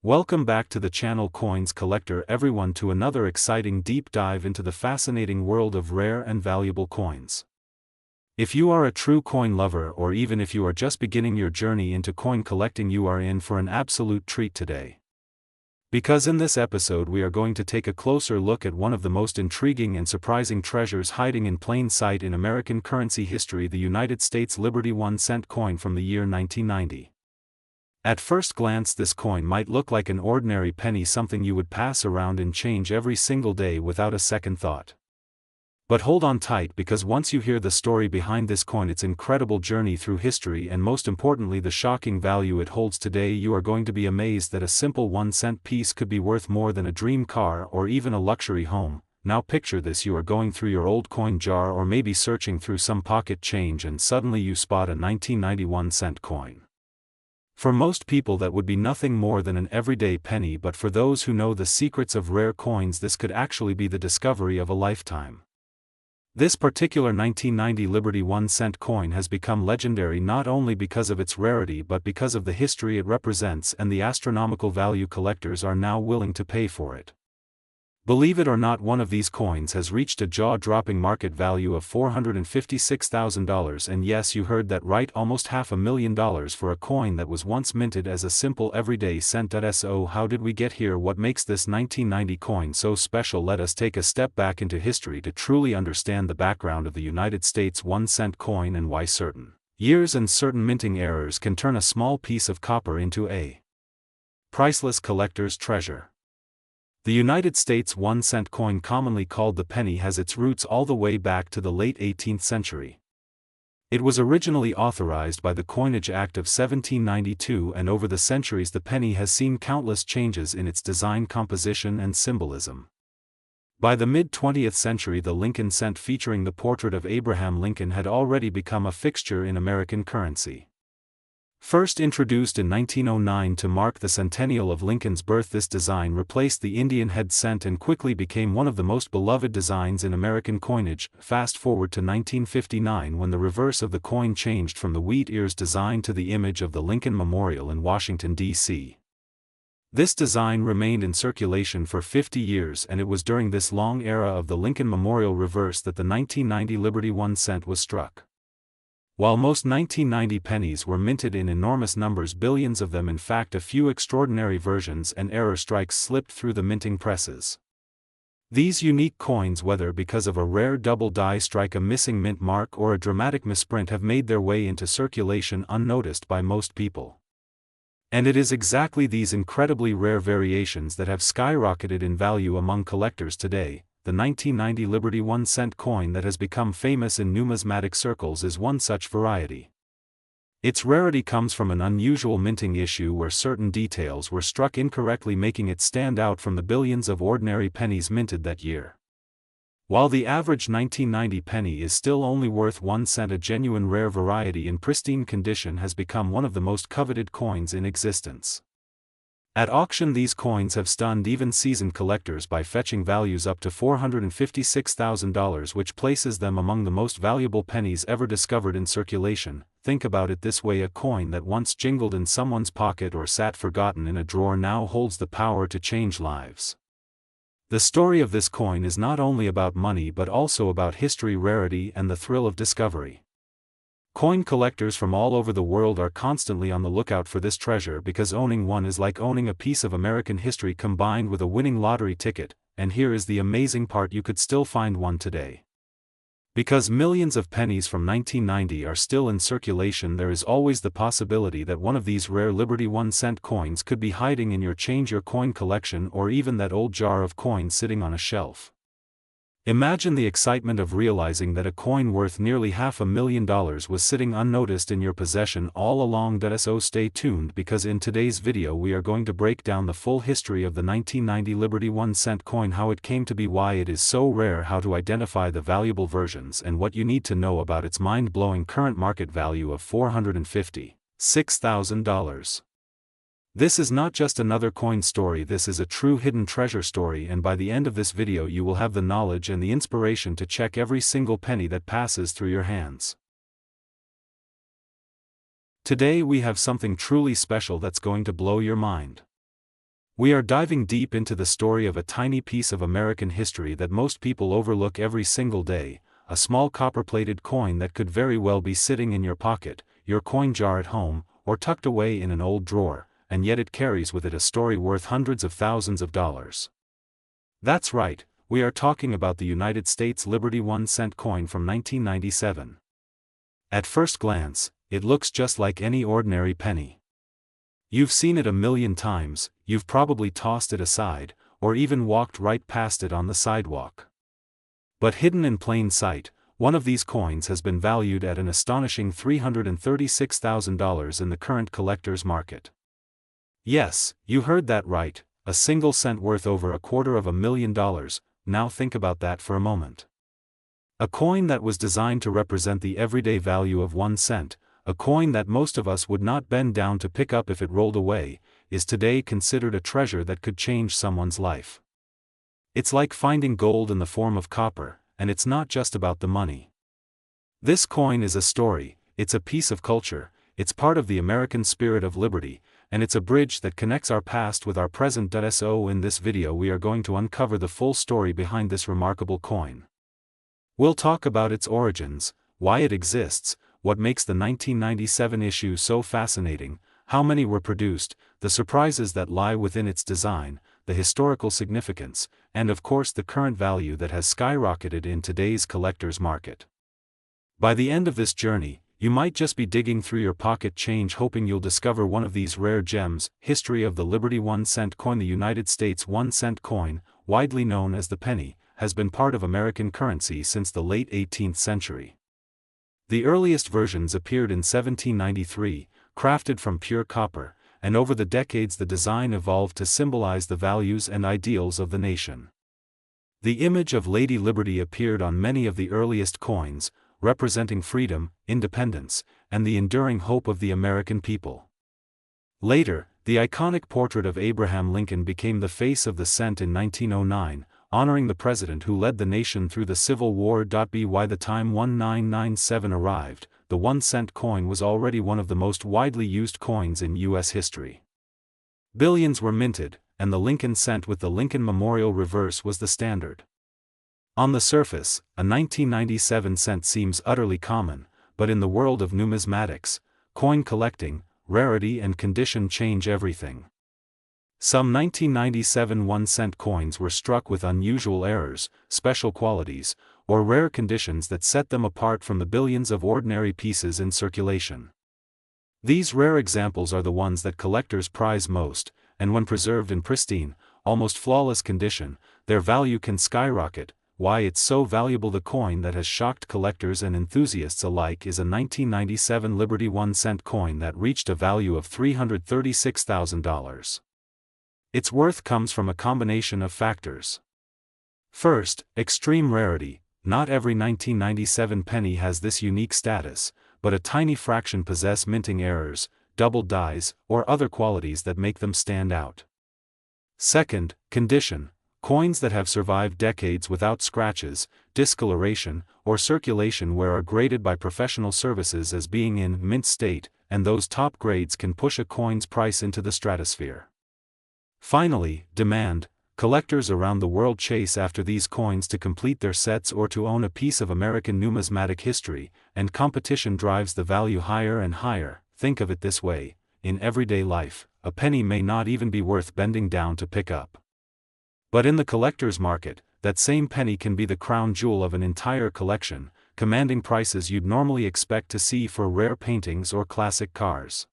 Welcome back to the channel Coins Collector everyone to another exciting deep dive into the fascinating world of rare and valuable coins. If you are a true coin lover or even if you are just beginning your journey into coin collecting, you are in for an absolute treat today. Because in this episode we are going to take a closer look at one of the most intriguing and surprising treasures hiding in plain sight in American currency history, the United States Liberty 1-cent coin from the year 1990. At first glance, this coin might look like an ordinary penny, something you would pass around and change every single day without a second thought. But hold on tight, because once you hear the story behind this coin, its incredible journey through history, and most importantly the shocking value it holds today, you are going to be amazed that a simple 1-cent piece could be worth more than a dream car or even a luxury home. Now picture this: you are going through your old coin jar or maybe searching through some pocket change and suddenly you spot a 1991-cent coin. For most people that would be nothing more than an everyday penny, but for those who know the secrets of rare coins, this could actually be the discovery of a lifetime. This particular 1990 Liberty 1-cent coin has become legendary not only because of its rarity but because of the history it represents and the astronomical value collectors are now willing to pay for it. Believe it or not, one of these coins has reached a jaw-dropping market value of $456,000, and yes, you heard that right, almost $500,000 for a coin that was once minted as a simple everyday cent. So how did we get here? What makes this 1990 coin so special? Let us take a step back into history to truly understand the background of the United States 1-cent coin and why certain years and certain minting errors can turn a small piece of copper into a priceless collector's treasure. The United States 1-cent coin, commonly called the penny, has its roots all the way back to the late 18th century. It was originally authorized by the Coinage Act of 1792, and over the centuries the penny has seen countless changes in its design, composition and symbolism. By the mid-20th century, the Lincoln cent, featuring the portrait of Abraham Lincoln, had already become a fixture in American currency. First introduced in 1909 to mark the centennial of Lincoln's birth, this design replaced the Indian head cent and quickly became one of the most beloved designs in American coinage. Fast forward to 1959, when the reverse of the coin changed from the wheat ears design to the image of the Lincoln Memorial in Washington, D.C. This design remained in circulation for 50 years, and it was during this long era of the Lincoln Memorial reverse that the 1990 Liberty 1-cent was struck. While most 1990 pennies were minted in enormous numbers, billions of them, in fact a few extraordinary versions and error strikes slipped through the minting presses. These unique coins, whether because of a rare double die strike, a missing mint mark or a dramatic misprint, have made their way into circulation unnoticed by most people. And it is exactly these incredibly rare variations that have skyrocketed in value among collectors today. The 1990 Liberty 1-cent coin that has become famous in numismatic circles is one such variety. Its rarity comes from an unusual minting issue where certain details were struck incorrectly, making it stand out from the billions of ordinary pennies minted that year. While the average 1990 penny is still only worth 1 cent, a genuine rare variety in pristine condition has become one of the most coveted coins in existence. At auction, these coins have stunned even seasoned collectors by fetching values up to $456,000, which places them among the most valuable pennies ever discovered in circulation. Think about it this way: a coin that once jingled in someone's pocket or sat forgotten in a drawer now holds the power to change lives. The story of this coin is not only about money but also about history, rarity, and the thrill of discovery. Coin collectors from all over the world are constantly on the lookout for this treasure, because owning one is like owning a piece of American history combined with a winning lottery ticket. And here is the amazing part: you could still find one today. Because millions of pennies from 1990 are still in circulation, there is always the possibility that one of these rare Liberty 1-cent coins could be hiding in your Change Your Coin collection, or even that old jar of coins sitting on a shelf. Imagine the excitement of realizing that a coin worth nearly $500,000 was sitting unnoticed in your possession all along. So stay tuned, because in today's video we are going to break down the full history of the 1990 Liberty 1-cent coin, how it came to be, why it is so rare, how to identify the valuable versions, and what you need to know about its mind-blowing current market value of $456,000. This is not just another coin story, this is a true hidden treasure story, and by the end of this video you will have the knowledge and the inspiration to check every single penny that passes through your hands. Today we have something truly special that's going to blow your mind. We are diving deep into the story of a tiny piece of American history that most people overlook every single day, a small copper-plated coin that could very well be sitting in your pocket, your coin jar at home, or tucked away in an old drawer, and yet it carries with it a story worth hundreds of thousands of dollars. That's right, we are talking about the United States Liberty 1-cent coin from 1997. At first glance, it looks just like any ordinary penny. You've seen it a million times, you've probably tossed it aside, or even walked right past it on the sidewalk. But hidden in plain sight, one of these coins has been valued at an astonishing $336,000 in the current collector's market. Yes, you heard that right, a single cent worth over $250,000. Now think about that for a moment. A coin that was designed to represent the everyday value of 1 cent, a coin that most of us would not bend down to pick up if it rolled away, is today considered a treasure that could change someone's life. It's like finding gold in the form of copper, and it's not just about the money. This coin is a story, it's a piece of culture, it's part of the American spirit of liberty, and it's a bridge that connects our past with our present. So in this video we are going to uncover the full story behind this remarkable coin. We'll talk about its origins, why it exists, what makes the 1997 issue so fascinating, how many were produced, the surprises that lie within its design, the historical significance, and of course the current value that has skyrocketed in today's collector's market. By the end of this journey, you might just be digging through your pocket change hoping you'll discover one of these rare gems. History of the Liberty 1-cent coin. The United States 1-cent coin, widely known as the penny, has been part of American currency since the late 18th century. The earliest versions appeared in 1793, crafted from pure copper, and over the decades the design evolved to symbolize the values and ideals of the nation. The image of Lady Liberty appeared on many of the earliest coins, representing freedom, independence, and the enduring hope of the American people. Later, the iconic portrait of Abraham Lincoln became the face of the cent in 1909, honoring the president who led the nation through the Civil War. By the time 1997 arrived, the 1-cent coin was already one of the most widely used coins in U.S. history. Billions were minted, and the Lincoln cent with the Lincoln Memorial reverse was the standard. On the surface, a 1997 cent seems utterly common, but in the world of numismatics, coin collecting, rarity and condition change everything. Some 1997 1-cent coins were struck with unusual errors, special qualities, or rare conditions that set them apart from the billions of ordinary pieces in circulation. These rare examples are the ones that collectors prize most, and when preserved in pristine, almost flawless condition, their value can skyrocket. Why it's so valuable. The coin that has shocked collectors and enthusiasts alike is a 1997 Liberty 1-cent coin that reached a value of $336,000. Its worth comes from a combination of factors. First, extreme rarity. Not every 1997 penny has this unique status, but a tiny fraction possess minting errors, doubled dies, or other qualities that make them stand out. Second, condition. Coins that have survived decades without scratches, discoloration, or circulation wear are graded by professional services as being in mint state, and those top grades can push a coin's price into the stratosphere. Finally, demand. Collectors around the world chase after these coins to complete their sets or to own a piece of American numismatic history, and competition drives the value higher and higher. Think of it this way, in everyday life, a penny may not even be worth bending down to pick up. But in the collector's market, that same penny can be the crown jewel of an entire collection, commanding prices you'd normally expect to see for rare paintings or classic cars.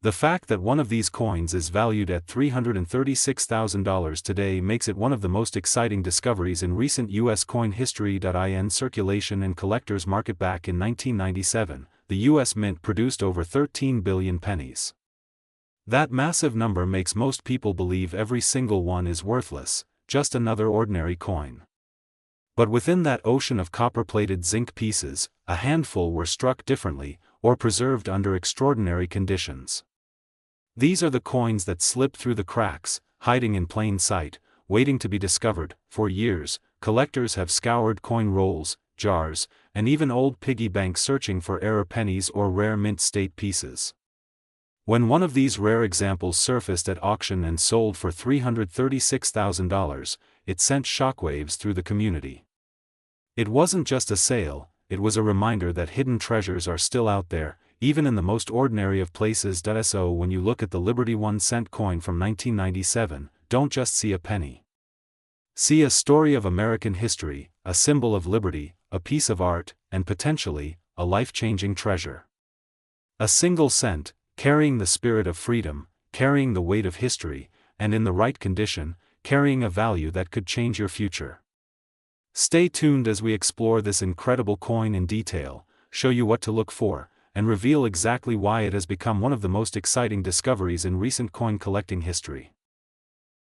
The fact that one of these coins is valued at $336,000 today makes it one of the most exciting discoveries in recent U.S. coin history. In circulation and collector's market. Back in 1997, the U.S. Mint produced over 13 billion pennies. That massive number makes most people believe every single one is worthless, just another ordinary coin. But within that ocean of copper-plated zinc pieces, a handful were struck differently, or preserved under extraordinary conditions. These are the coins that slip through the cracks, hiding in plain sight, waiting to be discovered. For years, collectors have scoured coin rolls, jars, and even old piggy banks searching for error pennies or rare mint state pieces. When one of these rare examples surfaced at auction and sold for $336,000, it sent shockwaves through the community. It wasn't just a sale, it was a reminder that hidden treasures are still out there, even in the most ordinary of places. So when you look at the Liberty 1-cent coin from 1997, don't just see a penny. See a story of American history, a symbol of liberty, a piece of art, and potentially, a life-changing treasure. A single cent, carrying the spirit of freedom, carrying the weight of history, and in the right condition, carrying a value that could change your future. Stay tuned as we explore this incredible coin in detail, show you what to look for, and reveal exactly why it has become one of the most exciting discoveries in recent coin collecting history.